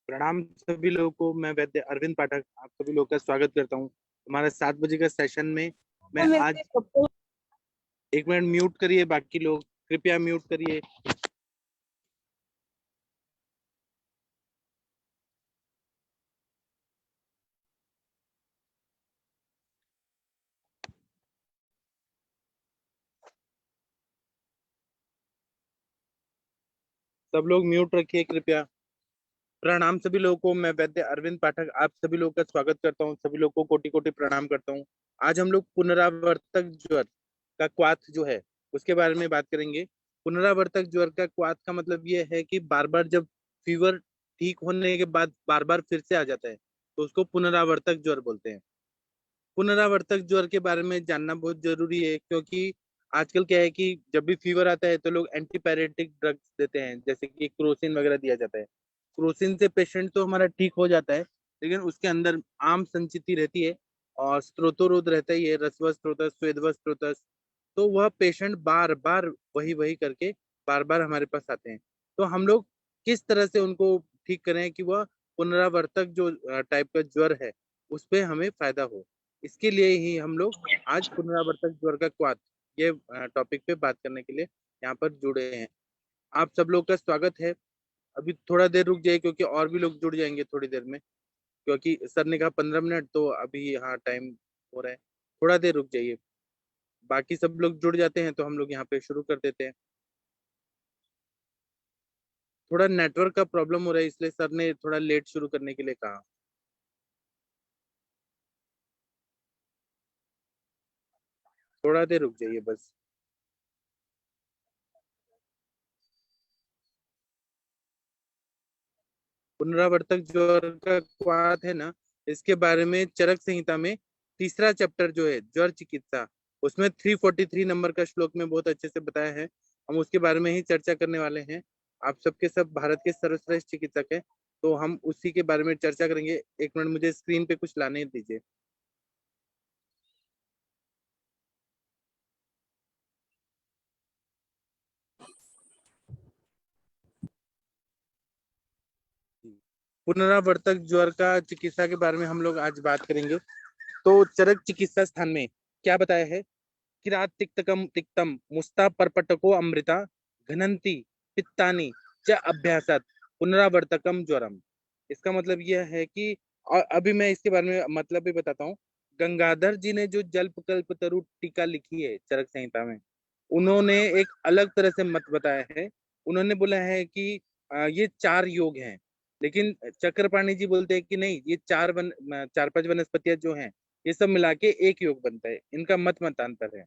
प्रणाम सभी लोगों को। मैं वैद्य अरविंद पाठक आप सभी लोगों का स्वागत करता हूँ हमारे 7 बजे का सेशन में। मैं आज 1 मिनट म्यूट करिए, बाकी लोग कृपया म्यूट करिए। सब लोग म्यूट रखिए कृपया। प्रणाम सभी लोगों को। मैं वैद्य अरविंद पाठक आप सभी लोगों का स्वागत करता हूँ। सभी लोगों को कोटि कोटि प्रणाम करता हूँ। आज हम लोग पुनरावर्तक ज्वर का क्वाथ जो है उसके बारे में बात करेंगे। पुनरावर्तक ज्वर का क्वाथ का मतलब ये है कि बार बार जब फीवर ठीक होने के बाद बार बार फिर से आ जाता है तो उसको पुनरावर्तक ज्वर बोलते हैं। पुनरावर्तक ज्वर के बारे में जानना बहुत जरूरी है, क्योंकि आजकल क्या है कि जब भी फीवर आता है तो लोग एंटीपायरेटिक ड्रग्स देते हैं, जैसे कि क्रोसिन वगैरह दिया जाता है। क्रोसिन से पेशेंट तो हमारा ठीक हो जाता है, लेकिन उसके अंदर आम संचिति रहती है और स्त्रोतोरोध रहता ही है, रसवस स्त्रोतस स्वेदवस स्त्रोतस। तो वह पेशेंट बार बार वही वही करके बार बार हमारे पास आते हैं। तो हम लोग किस तरह से उनको ठीक करें कि वह पुनरावर्तक जो टाइप का ज्वर है उस पे हमें फायदा हो। इसके लिए ही हम लोग आज पुनरावर्तक ज्वर का क्वाथ ये टॉपिक पे बात करने के लिए यहाँ पर जुड़े हैं। आप सब लोग का स्वागत है। अभी थोड़ा देर रुक जाइए, क्योंकि और भी लोग जुड़ जाएंगे थोड़ी देर में, क्योंकि सर ने कहा 15 मिनट, तो अभी यहाँ टाइम हो रहा है। थोड़ा देर रुक जाइए, बाकी सब लोग जुड़ जाते हैं तो हम लोग यहाँ पे शुरू कर देते हैं। थोड़ा नेटवर्क का प्रॉब्लम हो रहा है, इसलिए सर ने थोड़ा लेट शुरू करने के लिए कहा। थोड़ा देर रुक जाइए बस। पुनरावर्तक ज्वर का क्वाथ है ना, इसके बारे में चरक संहिता में तीसरा चैप्टर जो है ज्वर चिकित्सा, उसमें 343 नंबर का श्लोक में बहुत अच्छे से बताया है। हम उसके बारे में ही चर्चा करने वाले हैं। आप सबके सब भारत के सर्वश्रेष्ठ चिकित्सक हैं, तो हम उसी के बारे में चर्चा करेंगे। 1 मिनट मुझे स्क्रीन पे कुछ लाने दीजिए। पुनरावर्तक ज्वर का चिकित्सा के बारे में हम लोग आज बात करेंगे। तो चरक चिकित्सा स्थान में क्या बताया है? किरात तिक्तकम तिक्तम मुस्ता परपटको अमृता घनंती पित्तानि च अभ्यासत पुनरावर्तकम ज्वरम। इसका मतलब यह है कि, और अभी मैं इसके बारे में मतलब भी बताता हूँ। गंगाधर जी ने जो जल्प कल्प तरु टीका लिखी है चरक संहिता में, उन्होंने एक अलग तरह से मत बताया है। उन्होंने बोला है कि ये 4 योग हैं, लेकिन चक्रपाणी जी बोलते हैं कि नहीं, ये 4 5 वनस्पतियां जो हैं ये सब मिला के एक योग बनता है। इनका मत मतांतर है।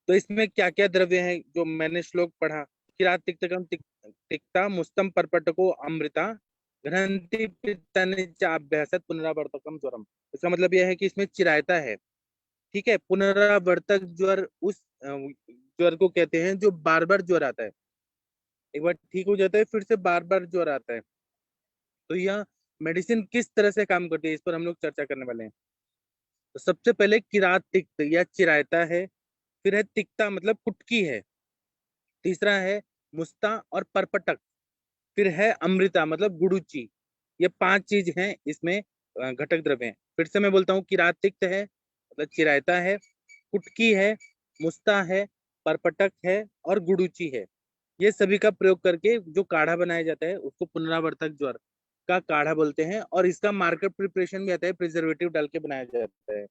तो इसमें क्या क्या द्रव्य हैं जो मैंने श्लोक पढ़ा? किरात तिक्तकम तिक्ता मुस्तम परपटको अमृता घ्रंथि पित्तनि च अभ्यासत पुनरावर्तकम ज्वरम। इसका मतलब यह है कि इसमें चिरायता है। ठीक है, पुनरावर्तक ज्वर उस ज्वर को कहते हैं जो बार बार ज्वर आता है। एक बार ठीक हो जाता है फिर से बार बार ज्वर आता है। तो यह मेडिसिन किस तरह से काम करती है, इस पर हम लोग चर्चा करने वाले हैं। तो सबसे पहले किरात तिक्त या चिरायता है, फिर है तिक्ता मतलब कुटकी है, तीसरा है मुस्ता और परपटक, फिर है अमृता मतलब गुड़ुची। ये 5 चीज हैं इसमें, घटक द्रव्य हैं। फिर से मैं बोलता हूँ, किरात तिक्त है मतलब चिरायता है, कुटकी है, मुस्ता है, परपटक है और गुड़ुची है। ये सभी का प्रयोग करके जो काढ़ा बनाया जाता है उसको पुनरावर्तक ज्वर का काढ़ा बोलते हैं, और इसका मार्केट प्रिपरेशन भी आता है, प्रिजर्वेटिव डाल के बनाया जाता है।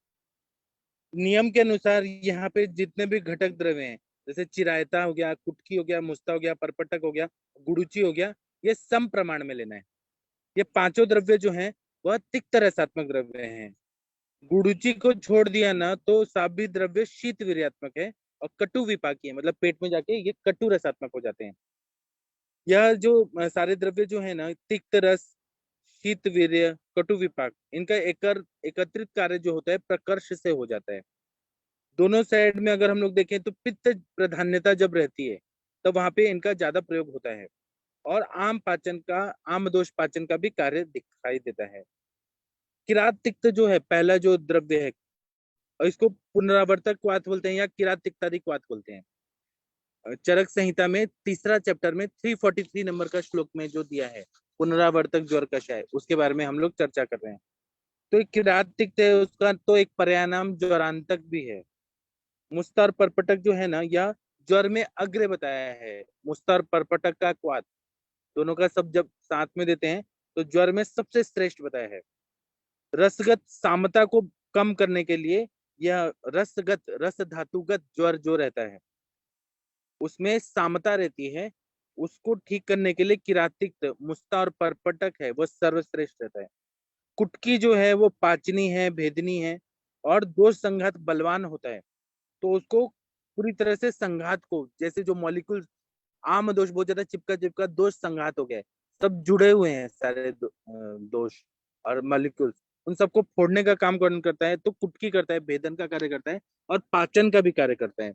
नियम के अनुसार यहाँ पे जितने भी घटक द्रव्य हैं, जैसे चिरायता हो गया, कुटकी हो गया, मुस्ता हो गया, परपटक हो गया, गुड़ुची हो गया, ये सम प्रमाण में लेना है। ये पांचों द्रव्य जो हैं वह तिक्त रसात्मक द्रव्य हैं। गुड़ुची को छोड़ दिया ना तो सभी द्रव्य शीत वीर्यात्मक है और कटु विपाकी है, मतलब पेट में जाके ये कटु रसात्मक हो जाते हैं। यह जो सारे द्रव्य जो है ना, तिक्त रस, शीत वीर्य, कटु विपाक, इनका एकत्रित कार्य जो होता है प्रकर्ष से हो जाता है। दोनों साइड में अगर हम लोग देखें तो पित्त प्राधान्यता जब रहती है तब वहां पे इनका ज्यादा प्रयोग होता है, और आम दोष पाचन का भी कार्य दिखाई देता है। किरात तिक्त जो है पहला जो द्रव्य है, और इसको पुनरावर्तक क्वाथ बोलते हैं या किरात तिक्तादि क्वाथ बोलते हैं। चरक संहिता में तीसरा चैप्टर में 343 नंबर का श्लोक में जो दिया है, पुनरावर्तक ज्वर कषाय, उसके बारे में हम लोग चर्चा कर रहे हैं। तो एक किरात तिक्त है, उसका तो एक पर्यायनाम ज्वरांतक भी है। मुस्ता और परपटक जो है ना, यह ज्वर में अग्र बताया है। मुस्ता और परपटक का क्वाथ, दोनों का सब जब साथ में देते हैं तो ज्वर में सबसे श्रेष्ठ बताया है। रसगत सामता को कम करने के लिए यह रसगत, रस धातुगत ज्वर जो रहता है उसमें सामता रहती है, उसको ठीक करने के लिए किरातिक्त, मुस्ता और परपटक है वो सर्वश्रेष्ठ रहता है। कुटकी जो है वो पाचनी है, भेदनी है, और दोष संघात बलवान होता है। तो उसको पूरी तरह से संघात को, जैसे जो मॉलिक्यूल आम दोष बहुत ज्यादा चिपका चिपका दोष संघात हो गया है, सब जुड़े हुए हैं सारे दोष और मॉलिक्यूल्स, उन सबको फोड़ने का काम कौन करता है? तो कुटकी करता है, भेदन का कार्य करता है, और पाचन का भी कार्य करता है।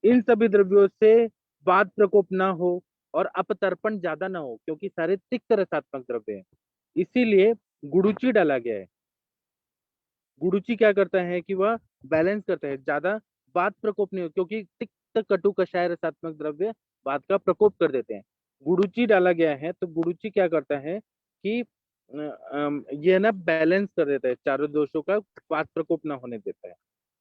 इन सभी द्रव्यों से वात प्रकोप ना हो और अपतर्पण ज्यादा ना हो, क्योंकि सारे तिक्त रसात्मक द्रव्य हैं, इसीलिए गुड़ुची डाला गया है। गुड़ुची क्या करता है कि वह बैलेंस करता है, ज्यादा वात प्रकोप नहीं हो, क्योंकि तिक्त कटु कषाय रसात्मक द्रव्य वात का प्रकोप कर देते हैं। गुड़ुची डाला गया है तो गुड़ुची क्या करता है कि ये ना बैलेंस कर देता है, चारों दोषों का वात प्रकोप ना होने देता है,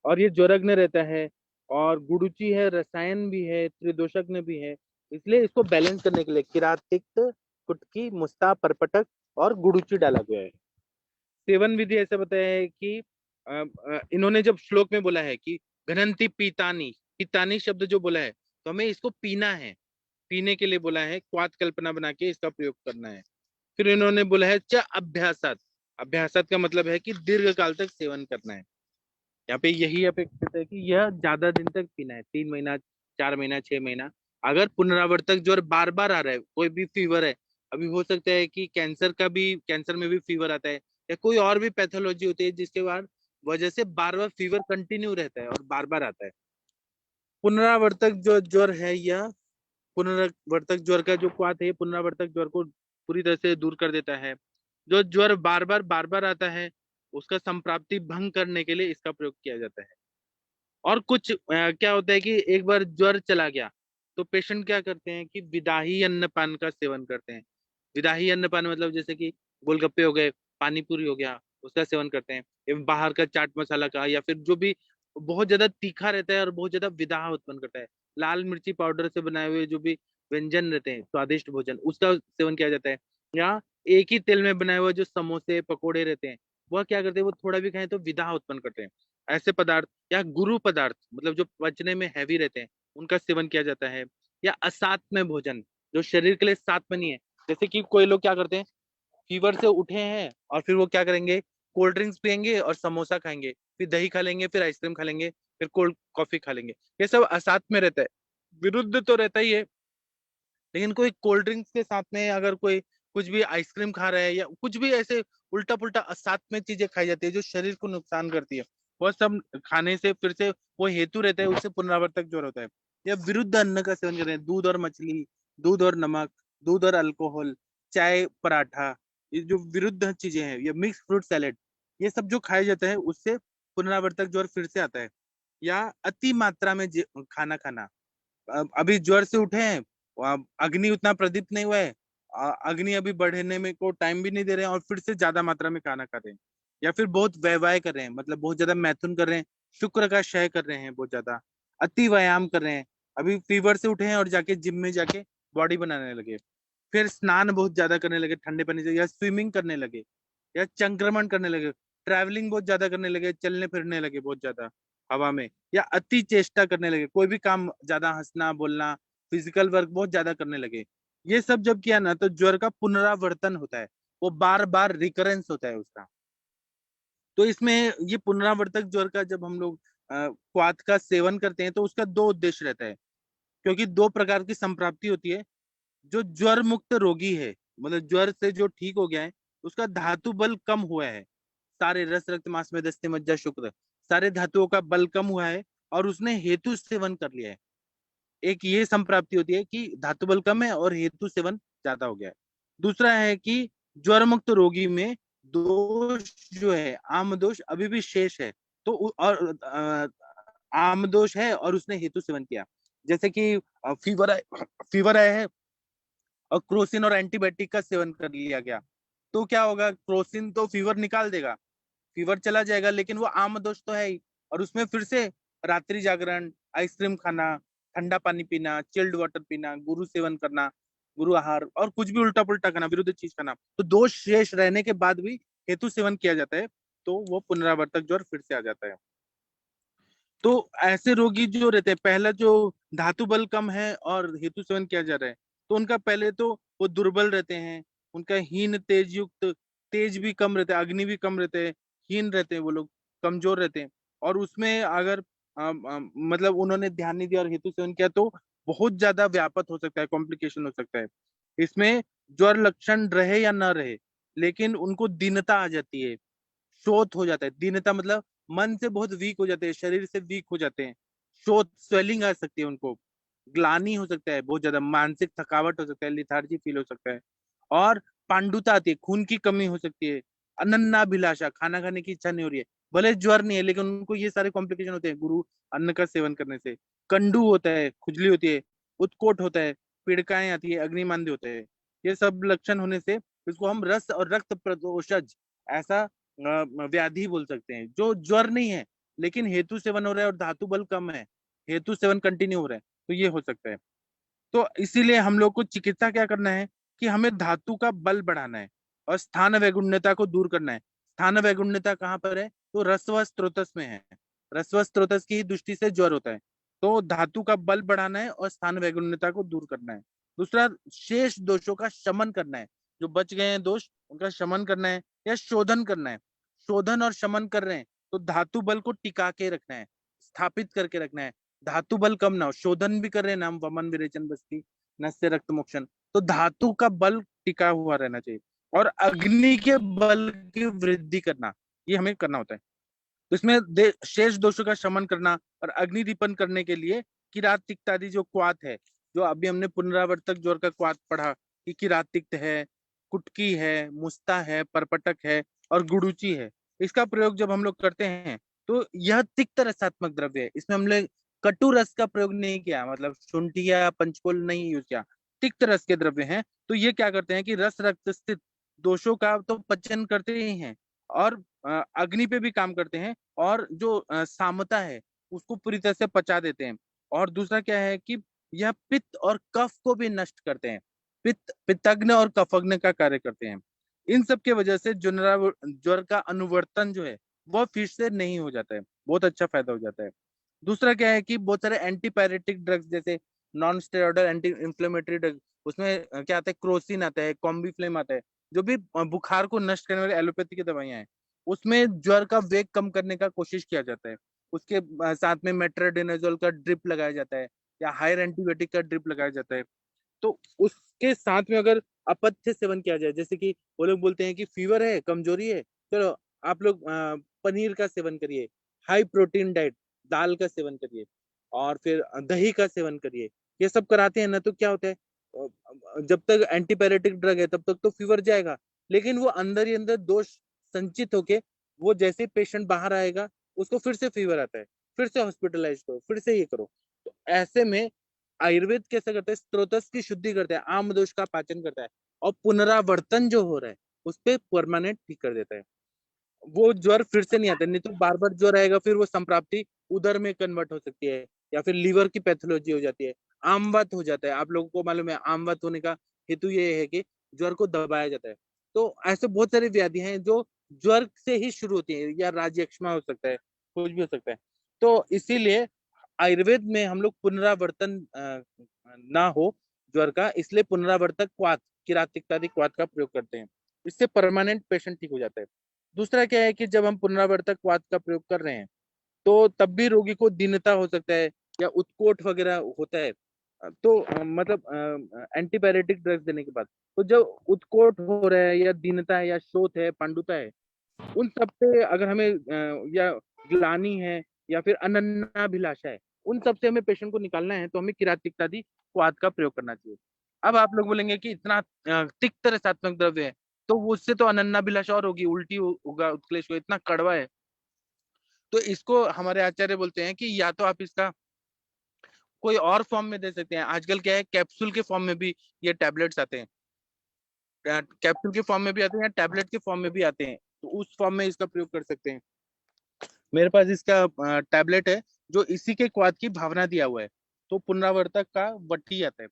और ये ज्वरग्न रहता है। और गुड़ुची है, रसायन भी है, त्रिदोषज्ञ भी है, इसलिए इसको बैलेंस करने के लिए किरात, तिक्त, कुटकी, मुस्ता, परपटक और गुड़ुची डाला गया है। सेवन विधि ऐसा बताया है कि इन्होंने जब श्लोक में बोला है कि घनंती पीतानी, पीतानी शब्द जो बोला है, तो हमें इसको पीना है, पीने के लिए बोला है, क्वात कल्पना बना के इसका प्रयोग करना है। फिर इन्होंने बोला है च अभ्यासात, अभ्यासात का मतलब है कि दीर्घ काल तक सेवन करना है। यहाँ पे यही अपेक्षित है कि यह ज्यादा दिन तक पीना है, 3 महीना, 4 महीना, 6 महीना। अगर पुनरावर्तक ज्वर बार बार आ रहा है, कोई भी फीवर है, अभी हो सकता है कि कैंसर का भी, कैंसर में भी फीवर आता है, या कोई और भी पैथोलॉजी होती है जिसके बाद वजह से बार बार फीवर कंटिन्यू रहता है और बार बार आता है। पुनरावर्तक जो ज्वर है, यह पुनरावर्तक ज्वर का जो क्वाथ है, पुनरावर्तक ज्वर को पूरी तरह से दूर कर देता है। जो ज्वर बार बार आता है, उसका संप्राप्ति भंग करने के लिए इसका प्रयोग किया जाता है। और कुछ क्या होता है कि एक बार ज्वर चला गया तो पेशेंट क्या करते हैं कि विदाही अन्नपान का सेवन करते हैं। विदाही अन्नपान मतलब जैसे कि गोलगप्पे हो गए, पानी पूरी हो गया, उसका सेवन करते हैं, एवं बाहर का चाट मसाला का, या फिर जो भी बहुत ज्यादा तीखा रहता है और बहुत ज्यादा विदाह उत्पन्न करता है, लाल मिर्ची पाउडर से बनाए हुए जो भी व्यंजन रहते हैं, स्वादिष्ट भोजन, उसका सेवन किया जाता है। या एक ही तेल में बनाए हुए जो समोसे पकोड़े रहते हैं, वह क्या करते हैं, वो थोड़ा भी खाएं तो विदाह उत्पन्न करते हैं। ऐसे पदार्थ, या गुरु पदार्थ मतलब जो पचने में हैवी रहते हैं, उनका सेवन किया जाता है। या असात्म भोजन, जो शरीर के लिए सात्म नहीं है, जैसे कि कोई लोग क्या करते हैं, फीवर से उठे हैं और फिर वो क्या करेंगे, कोल्ड ड्रिंक्स पियेंगे और समोसा खाएंगे, फिर दही खा लेंगे, फिर आइसक्रीम खा लेंगे, फिर कोल्ड कॉफी खा लेंगे। ये सब असात में रहता है, विरुद्ध तो रहता ही है। लेकिन कोई कोल्ड ड्रिंक्स के साथ में अगर कोई कुछ भी आइसक्रीम खा रहा है, या कुछ भी ऐसे उल्टा पुल्टा असात में चीजें खाई जाती है जो शरीर को नुकसान करती है, वह सब खाने से फिर से वो हेतु रहता है, उससे पुनरावर्तक ज्वर होता है। या विरुद्ध अन्न का सेवन कर रहे हैं, दूध और मछली, दूध और नमक, दूध और अल्कोहल, चाय, पराठा, ये जो विरुद्ध चीजें हैं, ये मिक्स फ्रूट सैलेड, ये सब जो खाया जाता है उससे पुनरावर्तक ज्वर फिर से आता है। या अति मात्रा में खाना खाना, अभी ज्वर से उठे हैं, अग्नि उतना प्रदीप्त नहीं हुआ है, अग्नि अभी बढ़ने में को टाइम भी नहीं दे रहे हैं, और फिर से ज्यादा मात्रा में खाना खा रहे हैं। या फिर बहुत व्यवयाय कर रहे हैं, मतलब बहुत ज्यादा मैथुन कर रहे हैं, शुक्र का क्षय कर रहे हैं बहुत ज्यादा, अति व्यायाम कर रहे हैं, अभी फीवर से उठे हैं और जाके जिम में जाके बॉडी बनाने लगे, फिर स्नान बहुत ज्यादा करने लगे ठंडे पानी से, या स्विमिंग करने लगे, या संक्रमण करने लगे, ट्रैवलिंग बहुत ज्यादा करने लगे, चलने फिरने लगे बहुत ज्यादा हवा में, या अति चेष्टा करने लगे, कोई भी काम ज्यादा, हंसना बोलना, फिजिकल वर्क बहुत ज्यादा करने लगे, ये सब जब किया ना तो ज्वर का पुनरावर्तन होता है, वो बार बार रिकरेंस होता है उसका। तो इसमें ये पुनरावर्तक ज्वर का जब हम लोग क्वाथ का सेवन करते हैं तो उसका दो उद्देश्य रहता है, क्योंकि दो प्रकार की संप्राप्ति होती है। जो ज्वर मुक्त रोगी है, मतलब ज्वर से जो ठीक हो गया है, उसका धातु बल कम हुआ है, सारे रस रक्त मांस में दस्ते मज्जा शुक्र, सारे धातुओं का बल कम हुआ है, और उसने हेतु सेवन कर लिया है। एक ये संप्राप्ति होती है कि धातु बल कम है और हेतु सेवन ज्यादा हो गया है। दूसरा है कि ज्वर मुक्त रोगी में दोष जो है, आम दोष अभी भी शेष है, तो और आम दोष है और उसने हेतु सेवन किया, जैसे कि फीवर आया है, और क्रोसिन और एंटीबायोटिक का सेवन कर लिया गया, तो क्या होगा, क्रोसिन तो फीवर निकाल देगा, फीवर चला जाएगा, लेकिन वो आम दोष तो है ही। और उसमें फिर से रात्रि जागरण, आइसक्रीम खाना, ठंडा पानी पीना, चिल्ड वाटर पीना, गुरु सेवन करना, गुरु आहार, और कुछ भी उल्टा पुल्टा करना, विरुद्ध चीज खाना, तो दोष शेष रहने के बाद भी हेतु सेवन किया जाता है, तो वो पुनरावर्तक ज्वर फिर से आ जाता है। तो ऐसे रोगी जो रहते हैं, पहला जो धातु बल कम है और हेतु सेवन किया जा रहा है, तो उनका पहले तो वो दुर्बल रहते हैं, उनका हीन तेज युक्त, तेज भी कम रहता है, अग्नि भी कम रहते हैं, हीन रहते हैं वो लोग, कमजोर रहते हैं। और उसमें अगर मतलब उन्होंने ध्यान नहीं दिया और हेतु सेवन किया, तो बहुत ज्यादा व्यापक हो सकता है, कॉम्प्लिकेशन हो सकता है। इसमें ज्वर लक्षण रहे या ना रहे, लेकिन उनको दीनता आ जाती है, शोथ हो जाता है। दीनता मतलब मन से बहुत वीक हो जाते हैं, शरीर से वीक हो जाते हैं, शोथ, स्वेलिंग आ सकती है उनको, ग्लानी हो सकता है, बहुत ज्यादा मानसिक थकावट हो सकता है, लिथार्जी फील हो सकता है, और पांडुता आती है, खून की कमी हो सकती है, अनन्नाभिलाषा, खाना खाने की इच्छा नहीं हो रही है, भले ज्वर नहीं है लेकिन उनको ये सारे कॉम्प्लिकेशन होते हैं गुरु अन्न का सेवन करने से। कंडू होता है, खुजली होती है, उत्कोट होता है, पीड़िकाएं आती है, अग्निमांद्य होता है। ये सब लक्षण होने से इसको हम रस और रक्त प्रदोषज ऐसा व्याधि बोल सकते हैं, जो ज्वर नहीं है लेकिन हेतु सेवन हो रहा है और धातु बल कम है, हेतु सेवन कंटिन्यू हो रहा है, तो ये हो सकता है। तो इसीलिए हम लोग को चिकित्सा क्या करना है कि हमें धातु का बल बढ़ाना है और स्थान वैगुण्यता को दूर करना है। स्थान वैगुण्यता कहाँ पर है, तो रस्व स्त्रोतस में है, रस्व स्त्रोतस की ही दृष्टि से ज्वर होता है। तो धातु का बल बढ़ाना है और स्थान वैगुण्यता को दूर करना है। दूसरा, शेष दोषों का शमन करना है, जो बच गए हैं दोष उनका शमन करना है या शोधन करना है। शोधन और शमन कर रहे हैं तो धातु बल को टिका के रखना है, स्थापित करके रखना है, धातु बल कम ना हो। शोधन भी कर रहे हैं ना हम, वमन विरेचन बस्ती नस्य रक्त मोक्षण, तो धातु का बल टिका हुआ रहना चाहिए। और अग्नि के बल की वृद्धि करना, ये हमें करना होता है। तो इसमें शेष दोषों का शमन करना और अग्नि दीपन करने के लिए किरात तिक्त आदि जो क्वाथ है, जो अभी हमने पुनरावर्तक ज्वर का क्वाथ पढ़ा कि किरात तिक्त है, कुटकी है, मुस्ता है, परपटक है और गुडुची है, इसका प्रयोग जब हम लोग करते हैं तो यह तिक्त रसात्मक द्रव्य है। इसमें हमने कटु रस का प्रयोग नहीं किया, मतलब शुंठी या पंचकोल नहीं यूज किया, तिक्त रस के द्रव्य हैं। तो ये क्या करते हैं कि रस रक्त स्थित दोषों का तो पचन करते ही हैं और अग्नि पे भी काम करते हैं, और जो सामता है उसको पूरी तरह से पचा देते हैं। और दूसरा क्या है कि यह पित्त और कफ को भी नष्ट करते हैं, पित्त पित्तग्न और कफग्न का कार्य करते हैं। इन सब के वजह से ज्वर का अनुवर्तन जो है वह फिर से नहीं हो जाता है, बहुत अच्छा फायदा हो जाता है। दूसरा क्या है कि बहुत सारे एंटीपायरेटिक ड्रग्स जैसे non steroidal anti inflammatory drug, उसमें क्या आता है, क्रोसिन आता है, कॉम्बीफ्लेम आता है, जो भी बुखार को नष्ट करने वाले एलोपैथी की दवाइयां हैं, उसमें ज्वर का वेग कम करने का कोशिश किया जाता है। उसके साथ में मेट्राडेनोजोल का ड्रिप लगाया जाता है या हायर एंटीबायोटिक का ड्रिप लगाया जाता है। तो उसके साथ में अगर अपथ्य सेवन किया जाए, जैसे कि वो लोग बोलते हैं कि फीवर है, कमजोरी है, चलो आप लोग पनीर का सेवन करिए, हाई प्रोटीन डाइट, दाल का सेवन करिए, और फिर दही का सेवन करिए, ये सब कराते हैं ना, तो क्या होता है, जब तक एंटीपायरेटिक ड्रग है तब तक तो फीवर जाएगा, लेकिन वो अंदर ही अंदर दोष संचित होके वो जैसे पेशेंट बाहर आएगा उसको फिर से फीवर आता है, फिर से हॉस्पिटलाइज करो, फिर से ये करो। तो ऐसे में आयुर्वेद कैसे करता है, स्त्रोतस की शुद्धि करता है, आम दोष का पाचन करता है, और पुनरावर्तन जो हो रहा है उस पर परमानेंट ठीक कर देता है। वो ज्वर फिर से नहीं आता, नहीं तो बार बार ज्वर आएगा, फिर वो संप्राप्ति उदर में कन्वर्ट हो सकती है या फिर लीवर की पैथोलॉजी हो जाती है, आमवत हो जाता है। आप लोगों को मालूम है आमवत होने का हेतु ये है कि ज्वर को दबाया जाता है। तो ऐसे बहुत सारी व्याधियां हैं जो ज्वर से ही शुरू होती है, या राज्यक्षमा हो सकता है, कुछ भी हो सकता है। तो इसीलिए आयुर्वेद में हम लोग पुनरावर्तन ना हो ज्वर का, इसलिए पुनरावर्तक क्वाथ, किरात इत्यादि क्वाथ का प्रयोग करते हैं, इससे परमानेंट पेशेंट ठीक हो जाता है। दूसरा क्या है कि जब हम पुनरावर्तक वात का प्रयोग कर रहे हैं तो तब भी रोगी को दीनता हो सकता है या उत्कोट वगैरह होता है। तो मतलब एंटीबायोटिक ड्रग्स देने के बाद तो जब उत्कोट हो रहा है या दीनता है या शोथ है, पांडुता है, उन सब पे अगर हमें या ग्लानी है या फिर अनन्नाभिलाषा है, उन सब से हमें पेशेंट को निकालना है, तो हमें किरातिकतादि क्वाथ का प्रयोग करना चाहिए। अब आप लोग बोलेंगे कि इतना तिक्त रसात्मक द्रव्य है, तो वो उससे तो अनन्नाभिलाषा और होगी, उल्टी होगा, उत्क्लेश होगा, इतना कड़वा है। तो इसको हमारे आचार्य बोलते हैं कि या तो आप इसका कोई और फॉर्म में दे सकते हैं। आजकल क्या है, कैप्सूल के फॉर्म में भी ये टैबलेट्स आते हैं, कैप्सूल के फॉर्म में भी आते हैं या टैबलेट के फॉर्म में भी आते हैं, तो उस फॉर्म में इसका प्रयोग कर सकते हैं। मेरे पास इसका टैबलेट है जो इसी के क्वाद की भावना दिया हुआ है, तो पुनरावर्तक का वटी आता है।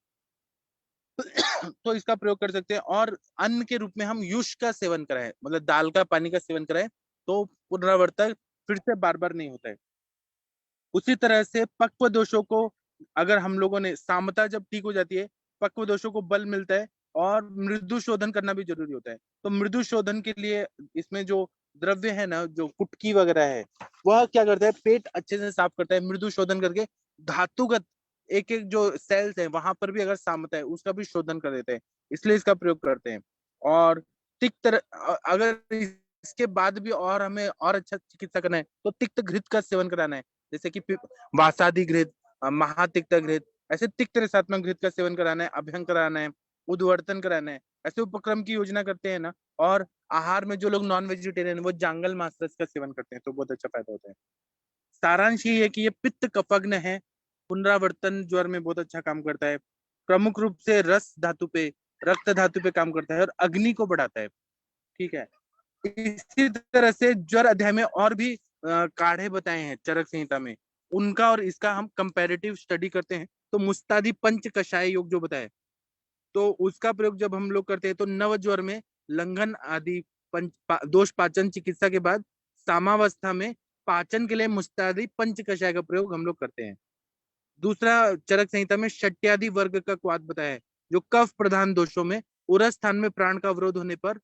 तो इसका प्रयोग कर सकते हैं। और अन्न के रूप में हम युष का सेवन कराएं, मतलब दाल का पानी का सेवन कराएं, तो पुनरावर्तक फिर से बार बार नहीं होता है। उसी तरह से पक्व दोषों को, अगर हम लोगों ने सामता जब ठीक हो जाती है, पक्व दोषों को बल मिलता है, और मृदु शोधन करना भी जरूरी होता है। तो मृदु शोधन के लिए इसमें जो द्रव्य है ना, जो कुटकी वगैरह है, वह क्या करता है, पेट अच्छे से साफ करता है मृदु शोधन करके। धातुगत एक एक जो सेल्स है वहां पर भी अगर सामता है उसका भी शोधन कर देते हैं, इसलिए इसका प्रयोग करते हैं। और तिक्त, अगर इसके बाद भी और हमें और अच्छा चिकित्सा करना है तो तिक्त घृत का सेवन कराना है, जैसे कि वासादि घृत, महातिक्त घृत, ऐसे तिक्त रसात्मक घृत का सेवन कराना है, अभ्यंग कराना है, उद्वर्तन कराना है, ऐसे उपक्रम की योजना करते हैं ना। और आहार में जो लोग नॉन वेजिटेरियन वो जांगल मांस रस का सेवन करते हैं, तो बहुत अच्छा फायदा होता है। सारांश ये है कि ये पित्त कफग्न है, पुनरावर्तन ज्वर में बहुत अच्छा काम करता है, प्रमुख रूप से रस धातु पे, रक्त धातु पे काम करता है, और अग्नि को बढ़ाता है। ठीक है। इसी तरह से ज्वर अध्याय में और भी काढ़े बताए हैं चरक संहिता में, उनका और इसका हम कंपैरेटिव स्टडी करते हैं। तो मुस्तादी पंच कषाय योग जो बताए, तो उसका प्रयोग जब हम लोग करते हैं तो नव ज्वर में लंघन आदि दोष पाचन चिकित्सा के बाद सामावस्था में पाचन के लिए मुस्तादी पंच कषाय का प्रयोग हम लोग करते हैं। दूसरा, चरक संहिता में शट्यादि वर्ग का क्वाद बताया है, जो कफ प्रधान दोषों में उरस स्थान में प्राण का अवरोध होने पर,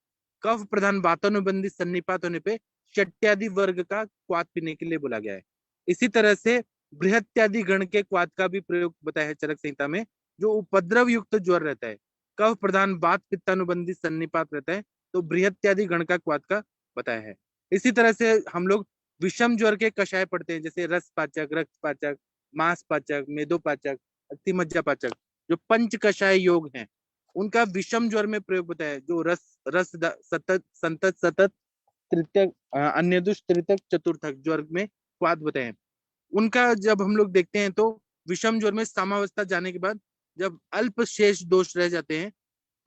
कफ प्रधान वातानुबंधी सन्निपात होने पे शट्यादि वर्ग का क्वाद पीने के लिए बोला गया है। इसी तरह से बृहत्यादि गण के क्वाद का भी प्रयोग बताया है चरक संहिता में, जो उपद्रव युक्त ज्वर रहता है, कफ प्रधान वात पित्तानुबंधी सन्निपात रहता है, तो बृहत्यादि गण का क्वाद का बताया है। इसी तरह से हम लोग विषम ज्वर के कषाय पढ़ते हैं, जैसे रस पाचक, रक्त पाचक, मांस पाचक, मेदोपाचक, अस्थि पाचक, जो पंच कषाय योग हैं, उनका विषम ज्वर में प्रयोग होता है, जो रस रस सतत संतत सतत तृतीयक, अन्यदुष तृतीयक चतुर्थक ज्वर में स्वाद बताए हैं। उनका जब हम लोग देखते हैं तो विषम ज्वर में सामावस्था जाने के बाद जब अल्प शेष दोष रह जाते हैं,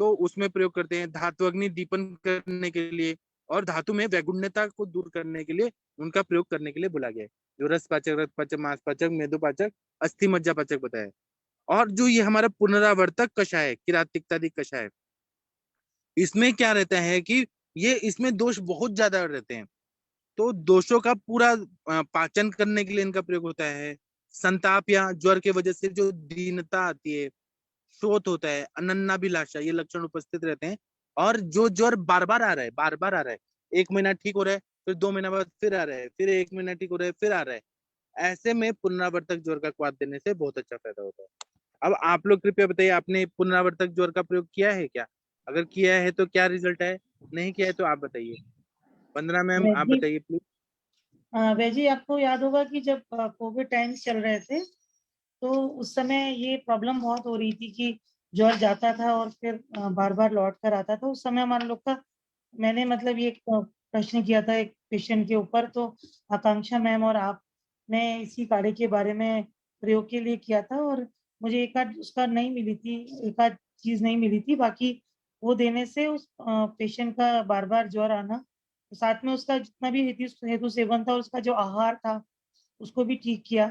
तो उसमें प्रयोग करते हैं धात्वग्नि दीपन करने के लिए, और धातु में वैगुण्यता को दूर करने के लिए उनका प्रयोग करने के लिए बोला गया है, जो रस पाचक, रक्त पाचक, मांस पाचक, मेदोपाचक, अस्थि मज्जा पाचक बताया है। और जो ये हमारा पुनरावर्तक कषाय, किरातिकतादि कषाय, इसमें क्या रहता है कि ये इसमें दोष बहुत ज्यादा रहते हैं, तो दोषों का पूरा पाचन करने के लिए इनका प्रयोग होता है। संताप या ज्वर के वजह से जो दीनता आती है, शोथ होता है, अनन्नाभिलाषा, ये लक्षण उपस्थित रहते हैं। और जो ज्वर बार बार आ रहा है, बार बार आ रहा है, 1 महीना ठीक हो रहा है, फिर 2 महीना बाद फिर आ रहा है, फिर 1 महीना ठीक हो रहा है, फिर आ रहा है, ऐसे में पुनरावर्तक ज्वर का क्वाद देने से बहुत अच्छा फायदा होता है। अब आप लोग कृपया बताइए, आपने पुनरावर्तक ज्वर का प्रयोग किया है क्या? अगर किया है तो क्या रिजल्ट है, नहीं किया है तो आप बताइए। वंदना मैम, आप वैसे बताइए प्लीज। वैसे आपको याद होगा कि जब कोविड टाइम्स चल रहे थे, तो उस समय ये प्रॉब्लम बहुत हो रही थी कि ज्वर जाता था और फिर बार बार लौट कर आता था। उस समय हमारा लोग का, मैंने मतलब ये प्रश्न किया था एक पेशेंट के ऊपर, तो आकांक्षा मैम और आपने इसी काढ़े के बारे में प्रयोग के लिए किया था, और मुझे एक आध उसका नहीं मिली थी, एक आध चीज नहीं मिली थी, बाकी वो देने से उस पेशेंट का बार बार ज्वर आना, साथ में उसका जितना भी हेतु हेतु सेवन था और उसका जो आहार था उसको भी ठीक किया,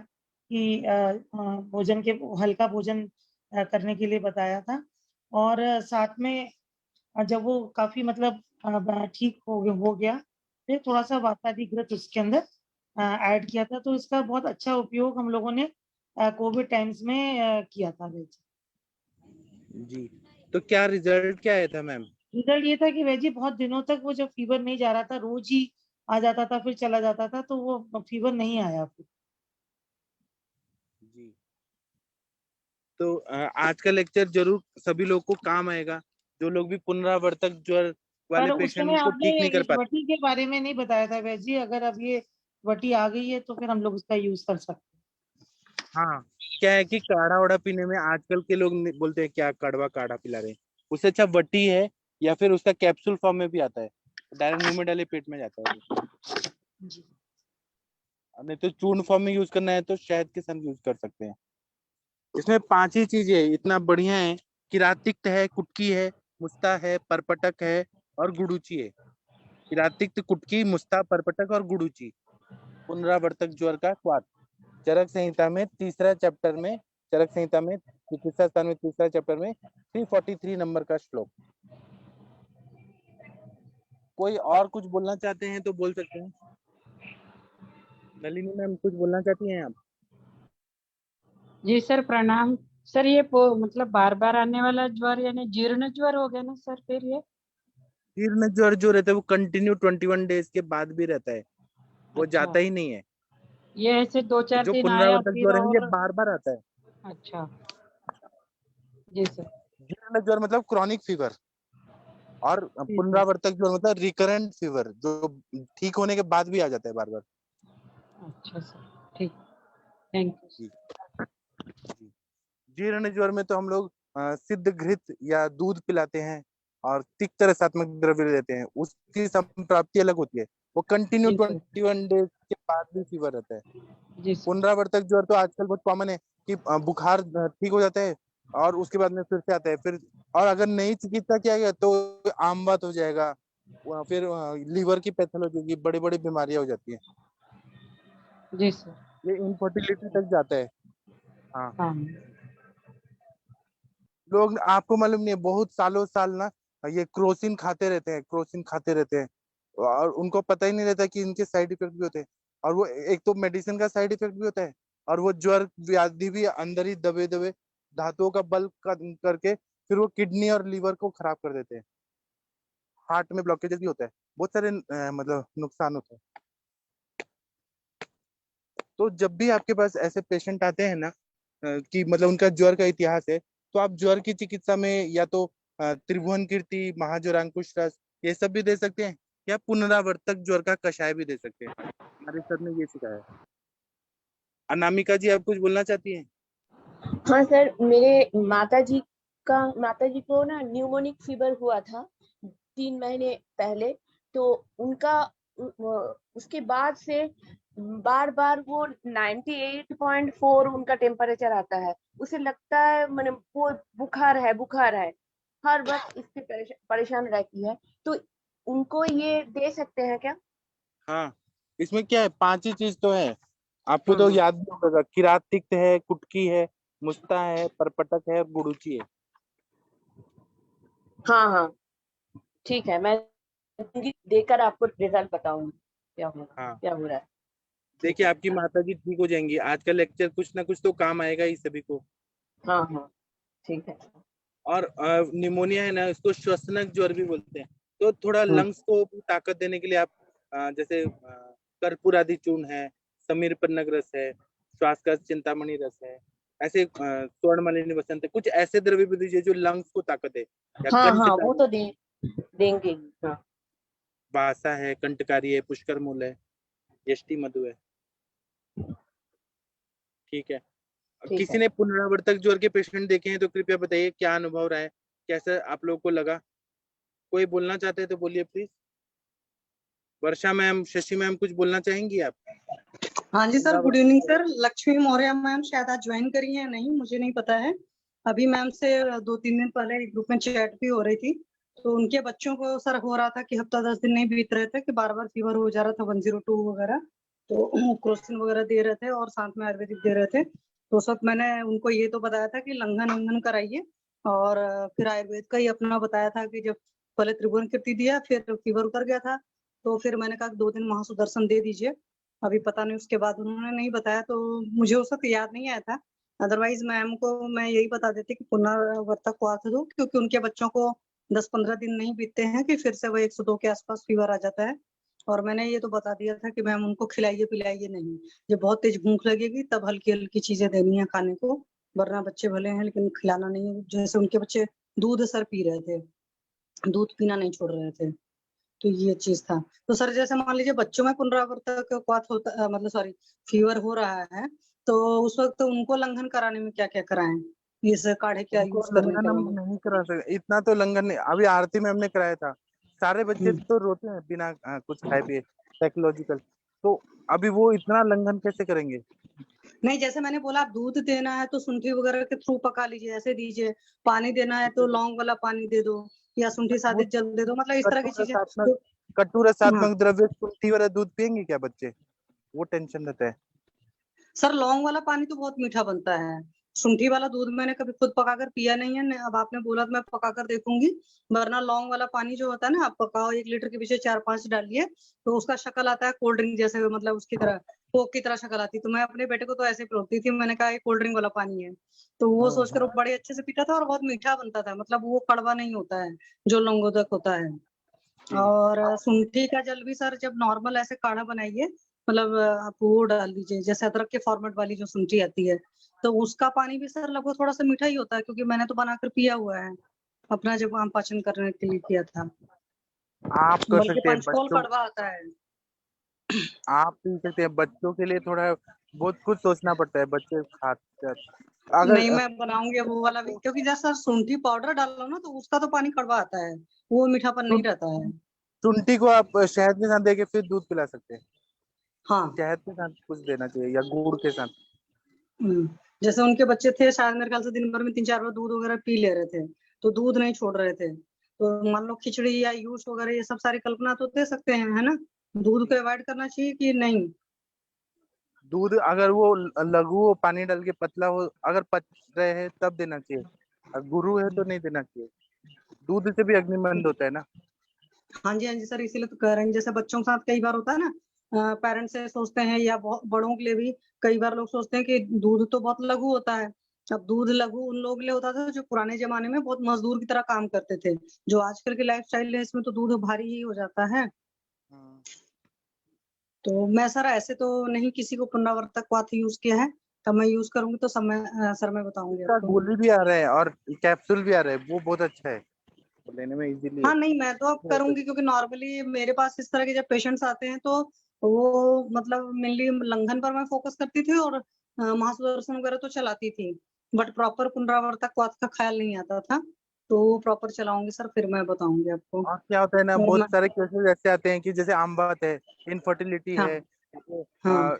कि भोजन के हल्का भोजन करने के लिए बताया था। और साथ में जब वो काफी मतलब ठीक हो गया, फिर थोड़ा सा वाताधिकृत उसके अंदर ऐड किया था, तो इसका बहुत अच्छा उपयोग हम लोगों ने कोविड टाइम्स में किया था। जी, तो क्या रिजल्ट क्या आया था मैम? रिजल्ट ये था कि वैजी बहुत दिनों तक वो जब फीवर नहीं जा रहा था, रोज ही आ जाता था फिर चला जाता था, तो वो फीवर नहीं आया फिर। जी, तो आज का लेक्चर जरूर सभी लोग को काम आएगा, जो लोग भी पुनरावर्तक ज्वर पर वाले उस समय पेशेंट को आपने ठीक नहीं कर इस पाते। वटी के बारे में नहीं बताया था वैजी, अगर अब ये वटी आ गई है तो फिर हम लोग उसका यूज कर सकते हाँ, क्या है कि काढ़ा वाढ़ा पीने में आजकल के लोग बोलते हैं क्या कड़वा काढ़ा पिला रहे हैं, उससे अच्छा वटी है, या फिर उसका कैप्सूल फॉर्म में भी आता है, डायरेक्ट मुंह में डाले पेट में जाता है वो। हैं जी। नहीं तो चूर्ण फॉर्म में यूज करना है तो शहद के साथ यूज कर सकते हैं। इसमें 5 ही चीजें इतना बढ़िया है। किरातिक्त है, कुटकी है, मुस्ता है, परपटक है और गुडुची है। किरातिक्त, कुटकी, मुस्ता, परपटक और गुडुची। पुनरावर्तक ज्वर का स्वाद। चरक संहिता में तीसरा चैप्टर में, चरक संहिता में चिकित्सा स्थान में तीसरा चैप्टर में 343 नंबर का श्लोक। कोई और कुछ बोलना चाहते हैं तो बोल सकते हैं। नलिनी मैम कुछ बोलना चाहती हैं आप? जी सर प्रणाम। सर ये मतलब बार बार आने वाला ज्वर यानी जीर्ण ज्वर हो गया ना सर फिर ये? जीर्ण ज्वर जो रहता है वो कंटिन्यू 21 डेज के बाद भी रहता है, वो अच्छा, जाता ही नहीं है। ये ऐसे 2-4 जो दिन आया पुनरावर्तक फिर ज्वर है ये और? बार बार आता है। अच्छा जी सर। जीर्ण ज्वर मतलब क्रॉनिक फीवर, और जी सर। पुनरावर्तक ज्वर मतलब रिकरेंट फीवर, जो ठीक होने के बाद भी आ जाता है बार बार। अच्छा सर, ठीक, थैंक यू। जी जी। जीर्ण ज्वर में तो हम लोग सिद्ध घृत या दूध पिलाते हैं और तिक्त रसात्मक द्रव्य देते हैं, उसकी संप्राप्ति अलग होती है। वो कंटिन्यू जी सर। 21 डेज के बाद भी फीवर रहता है। जी सर। पुनरावर्तक ज्वर तो आजकल बहुत कॉमन है कि बुखार ठीक हो जाता है और उसके बाद में फिर से आता है, फिर और अगर नहीं चिकित्सा किया गया तो आमवात हो जाएगा, फिर लीवर की पैथोलॉजी होगी, बड़ी बड़ी बीमारियां हो जाती है। जी सर। ये इनफर्टिलिटी तक जाता है। हाँ, हाँ लोग आपको मालूम नहीं है बहुत सालों साल ना ये क्रोसिन खाते रहते हैं, क्रोसिन खाते रहते हैं और उनको पता ही नहीं रहता कि इनके साइड इफेक्ट भी होते हैं। और वो एक तो मेडिसिन का साइड इफेक्ट भी होता है, और वो ज्वर व्याधि भी अंदर ही दबे दबे धातुओं का बल करके फिर वो किडनी और लीवर को खराब कर देते हैं। हार्ट में ब्लॉकेजेस भी होता है, बहुत सारे मतलब नुकसान होते हैं। तो जब भी आपके पास ऐसे पेशेंट आते हैं ना कि मतलब उनका ज्वर का इतिहास है, तो आप ज्वर की चिकित्सा में या तो त्रिभुवन कीर्ति, महाज्वरांकुश रस ये सब भी दे सकते हैं, या पुनरावर्तक ज्वर का कषाय भी दे सकते हैं। हमारे सर ने ये सिखाया है। अनामिका जी आप कुछ बोलना चाहती हैं? हाँ सर, मेरे माता जी को ना न्यूमोनिक फीवर हुआ था 3 महीने पहले। तो उनका उसके बाद से बार बार वो 98.4 उनका टेम्परेचर आता है। उसे लगता है मैंने वो बुखार है, हर वक्त इससे परेशान रहती है। तो उनको ये दे सकते हैं क्या? हाँ, इसमें क्या है, 5 ही चीज तो है। आपको तो हाँ याद भी होगा, किरात तिक्त है, कुटकी है, मुस्ता है, परपटक है, गुड़ूची है। हाँ हाँ, ठीक है, मैं देकर आपको रिजल्ट बताऊंगी हाँ, क्या हो रहा है। ठीक देखिए है। आपकी माता जी ठीक हो जाएंगी। आज का लेक्चर कुछ ना कुछ तो काम आएगा ही सभी को। हाँ हाँ, ठीक है। और निमोनिया है ना, इसको श्वसनक ज्वर भी बोलते हैं। तो थोड़ा हाँ लंग्स को भी ताकत देने के लिए आप जैसे कर्पूर आदि चूर्ण है, समीर पन्नग रस है, श्वास का चिंतामणि रस है, ऐसे स्वर्ण मालिनी वसंत है, कुछ ऐसे द्रव्य भी दीजिए जो लंग्स को ताकत दे। या हाँ हाँ, वो कंटकारी, तो देंगे ही। हाँ वासा है, कंटकारी है, पुष्कर मूल है, यष्टि मधु है। ठीक है। ठीक किसी है। ने पुनरावर्तक ज्वर के पेशेंट देखे हैं तो कृपया बताइए क्या अनुभव रहा है, कैसा आप लोगों को लगा। कोई बोलना चाहते हैं तो बोलिए please. Varsha ma'am, Shashi ma'am कुछ बोलना चाहेंगी आप? हाँ जी sir, good evening sir. Lakshmi Maurya ma'am शायद आज ज्वाइन करी है, नहीं मुझे नहीं पता है। अभी मैम से 2-3 दिन पहले ग्रुप में चैट भी हो रही थी, तो उनके बच्चों को सर हो रहा था कि हफ्ता 10 दिन नहीं बीत रहे थे कि बार बार फीवर हो जा रहा था 102 वगैरह। तो क्रोसिन वगैरह दे रहे थे और साथ में आयुर्वेदिक दे रहे थे। तो उस वक्त मैंने उनको ये तो बताया था कि लंघन वंघन कराइए, और फिर आयुर्वेद का ही अपना बताया था कि जब पहले त्रिभुवन कीर्ति दिया फिर फीवर उतर गया था, तो फिर मैंने कहा 2 दिन महासुदर्शन दे दीजिए। अभी पता नहीं उसके बाद उन्होंने नहीं बताया, तो मुझे उस वक्त याद नहीं आया था। अदरवाइज मैम को मैं यही बता देती कि पुनरावर्तक को आते दो, क्योंकि उनके बच्चों को 10-15 दिन नहीं बीतते हैं कि फिर से वो 102 के आसपास फीवर आ जाता है। और मैंने ये तो बता दिया था कि मैम उनको खिलाइए पिलाइए नहीं, जब बहुत तेज भूख लगेगी तब हल्की हल्की चीजें देनी है खाने को, वरना बच्चे भले हैं लेकिन खिलाना नहीं है। जैसे उनके बच्चे दूध सर पी रहे थे, दूध पीना नहीं छोड़ रहे थे, तो ये चीज था। तो सर जैसे मान लीजिए बच्चों में पुनरावर्तक क्वाथ होता मतलब सॉरी फीवर हो रहा है, तो उस वक्त उनको लंघन कराने में क्या क्या कराएं, इस काढ़े क्या उनको यूज करने लंघन के हम लिए? नहीं करा सकते, इतना तो लंघन नहीं। अभी आरती में हमने कराया था, सारे बच्चे हम्म, तो रोते हैं बिना कुछ खाए पिए, साइकोलॉजिकल। तो अभी वो इतना लंघन कैसे करेंगे? नहीं, जैसे मैंने बोला आप दूध देना है तो शुंठी वगैरह के थ्रू पका लीजिए, ऐसे दीजिए। पानी देना है तो लौंग वाला पानी दे दो या शुंठी वो सादित जल दे दो, मतलब इस तरह की चीजें कटु हाँ रसात्मक द्रव्य शुंठी वाला दूध पियेंगे क्या बच्चे? वो टेंशन रहता है। सर। लौंग वाला पानी तो बहुत मीठा बनता है। शुंठी वाला दूध मैंने कभी खुद पकाकर पिया नहीं है, अब आपने बोला तो मैं पकाकर देखूंगी। वरना लौंग वाला पानी जो होता है ना, आप पकाओ 1 लीटर के पीछे 4-5 डालिए तो उसका शक्ल आता है कोल्ड ड्रिंक जैसे, मतलब उसकी तरह कोक की तरह शक्ल आती। तो मैं अपने बेटे को तो ऐसे पिलाती थी, मैंने कहा ये कोल्ड ड्रिंक वाला पानी है। तो वो हाँ सोचकर वो हाँ। बड़े अच्छे से पीता था और बहुत मीठा बनता था, मतलब वो कड़वा नहीं होता है जो लंगोदक होता है। जी। और शुंठी का जल भी सर जब नॉर्मल ऐसे काढ़ा बनाइए, मतलब आप वो डाल दीजिए जैसे अदरक के फॉर्मेट वाली जो शुंठी आती है, तो उसका पानी भी सर लगभग थोड़ा सा मीठा ही होता है, क्योंकि मैंने तो बनाकर पिया हुआ है अपना जब आम पाचन करने के लिए किया था। आप कर बल्कि सकते हैं पंचकोल बच्चों, कड़वा आता है। आप पी सकते हैं बच्चों के लिए। थोड़ा बहुत कुछ सोचना पड़ता है बच्चे खाते हैं। अगर नहीं, मैं बनाऊंगी वो वाला भी, क्योंकि जैसा शुंठी पाउडर डालो ना तो उसका तो पानी कड़वा आता है, वो मीठापन नहीं रहता है। शुंठी को आप शहद के साथ देके फिर दूध पिला सकते हैं। हाँ। शहद के साथ कुछ देना चाहिए या गुड़ के साथ। हम्म। जैसे उनके बच्चे थे शायद, मेरे ख्याल से दिन भर में 3-4 बार दूध वगैरह पी ले रहे थे, तो दूध नहीं छोड़ रहे थे। तो मान लो खिचड़ी या यूश वगैरह ये सब सारी कल्पना तो दे सकते हैं, है ना। दूध को अवॉइड करना चाहिए कि नहीं। दूध अगर वो लघु हो, पानी डाल के पतला हो, अगर पच रहे हैं तब देना चाहिए। अगर गुरु है तो नहीं देना चाहिए। दूध से भी अग्निमंद होता है ना। हाँ जी, हाँ जी सर, इसीलिए तो कह रहे हैं। जैसे बच्चों के साथ कई बार होता है ना, पेरेंट्स से सोचते हैं या बड़ों के लिए भी कई बार लोग सोचते हैं कि दूध तो बहुत लघु होता है। अब दूध लघु उन लोगों के लिए होता था जो पुराने जमाने में बहुत मजदूर की तरह काम करते थे। जो आजकल की लाइफ स्टाइल है इसमें तो दूध भारी ही हो जाता है। तो मैं सर ऐसे तो नहीं किसी को पुनरावर्तक वात यूज किया है। तब मैं यूज करूंगी तो सर मैं बताऊंगी इसका आपको। गोली भी आ रहा है और कैप्सूल भी आ रहा है, वो बहुत अच्छा है, वो लेने में इजीली है। हाँ नहीं, मैं तो अब करूंगी, क्योंकि नॉर्मली मेरे पास इस तरह के जब पेशेंट्स आते हैं तो वो मतलब मेनली लंघन पर मैं फोकस करती थी और महासुदर्शन वगैरह तो चलाती थी। बट प्रॉपर पुनरावर्तक वात का ख्याल नहीं आता था। तो वो प्रॉपर चलाऊंगी सर, फिर मैं बताऊंगी आपको। और क्या होता है ना, और बहुत मैं सारे केसेस ऐसे आते हैं कि जैसे आम बात है, इनफर्टिलिटी हाँ है, हाँ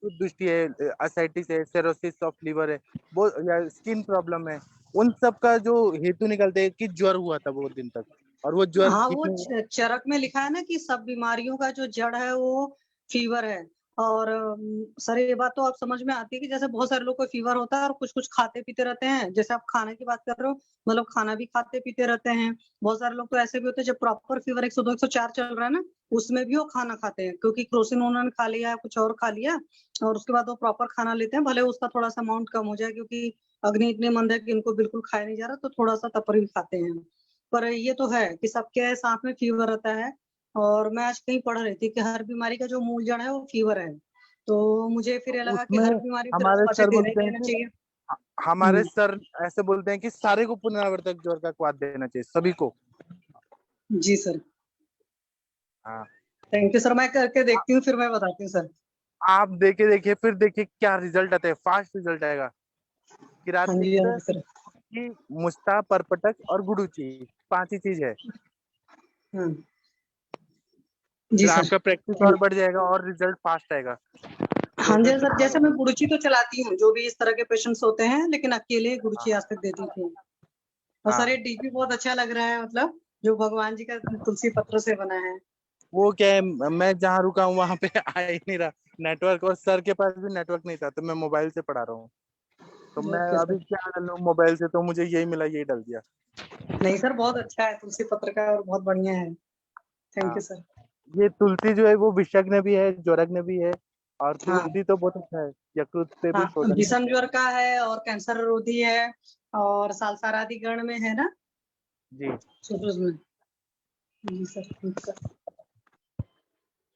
दृष्टि है, असाइटिस है, सेरोसिस ऑफ लीवर है, वो या स्किन प्रॉब्लम है। उन सब का जो हेतु निकलते हैं कि ज्वर हुआ था बहुत दिन तक, और वो ज्वर हाँ। ठीक वो नहीं हुआ। चरक में लिखा है ना कि सब बीमारियों का जो जड़ है वो फीवर है। और सर ये बात तो आप समझ में आती है कि जैसे बहुत सारे लोग को फीवर होता है और कुछ कुछ खाते पीते रहते हैं, जैसे आप खाने की बात कर रहे हो, मतलब खाना भी खाते पीते रहते हैं। बहुत सारे लोग तो ऐसे भी होते हैं जब प्रॉपर फीवर 102 104 चल रहा है ना, उसमें भी वो खाना खाते हैं, क्योंकि क्रोसिन उन्होंने खा लिया, कुछ और खा लिया, और उसके बाद वो प्रॉपर खाना लेते हैं, भले उसका थोड़ा सा अमाउंट कम हो जाए, क्योंकि अग्नि इतने मंद है कि इनको बिल्कुल खाया नहीं जा रहा, तो थोड़ा सा तपर भी खाते हैं। पर ये तो है कि सबके साथ में फीवर रहता है। और मैं आज कहीं पढ़ रही थी कि हर बीमारी का जो मूल जड़ है वो फीवर है। तो मुझे फिर ये लगा कि उसमें हर बीमारी फिर हमारे वासे सर देना ही बोलते हैं देना कि चाहिए। हमारे हम्म। सर ऐसे बोलते हैं कि सारे को पुनरावर्तक ज्वर का क्वाद देना चाहिए, सभी को। जी सर। हाँ। थैंक यू सर, मैं करके देखती हूँ फिर मैं बताती हूँ सर। आप देखे देखिए, फिर देखिए क्या रिजल्ट आता है, फास्ट रिजल्ट आएगा। हाँ जी, हाँ किरातिक जी सर। की मुस्ता, परपटक और गुडुचि, 5 ही चीज है। हाँ जी फिर सर। आपका प्रैक्टिस और थैंक बढ़ जाएगा और रिजल्ट फास्ट आएगा। हाँ जी प्रोसेस सर, दिखाओ। जैसे मैं गुरुजी तो चलाती हूँ जो भी इस तरह के पेशेंट्स होते हैं, लेकिन अकेले गुरुजी आज तक देती थी। और सर ये हाँ, डीपी बहुत अच्छा लग रहा है, मतलब जो भगवान जी का तुलसी पत्र से बना है। वो क्या है, मैं जहाँ रुका हूँ वहां पे आ ही नहीं रहा नेटवर्क, और सर के पास भी नेटवर्क नहीं था, तो मैं मोबाइल से पढ़ा रहा हूँ। तो मैं ओके अभी सर। क्या कर लूँ मोबाइल से, तो मुझे यही मिला, यही डाल दिया। नहीं सर, बहुत अच्छा है तुलसी पत्र का और बहुत बढ़िया है। थैंक यू हाँ, सर। ये तुलसी जो है वो विषग्न भी है, ज्वरग्न भी है, और हाँ तुलसी तो बहुत अच्छा है, यकृत पे भी हाँ, शोधन विषम करता है। ज्वर का है और कैंसर रोधी है। और सालसारादी गण में है ना, जी। सुप्रज में। जी सर, ठीक सर।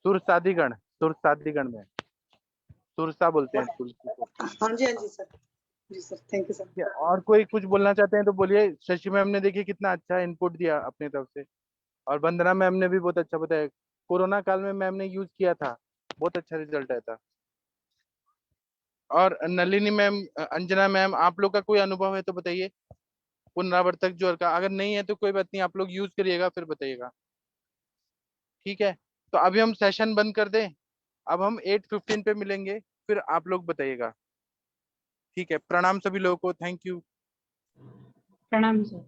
सुरसादीगण, सुरसादीगण में सुरसा बोलते हैं तुलसी को। हाँ जी, हाँ जी सर। जी सर, थैंक यू सर। ठीक है, और कोई कुछ बोलना चाहते हैं तो बोलिए। शशि मैम ने देखिए कितना अच्छा इनपुट दिया अपनी तरफ से, और वंदना मैम ने भी बहुत अच्छा बताया। कोरोना काल में मैम ने यूज किया था, बहुत अच्छा रिजल्ट आया था। और नलिनी मैम, अंजना मैम, आप लोग का कोई अनुभव है तो बताइए पुनरावर्तक ज्वर का। अगर नहीं है तो कोई बात नहीं, आप लोग यूज करिएगा फिर बताइएगा। ठीक है, तो अभी हम सेशन बंद कर दें। अब हम 8:15 पे मिलेंगे, फिर आप लोग बताइएगा। ठीक है, प्रणाम सभी लोगों को, थैंक यू। प्रणाम सर।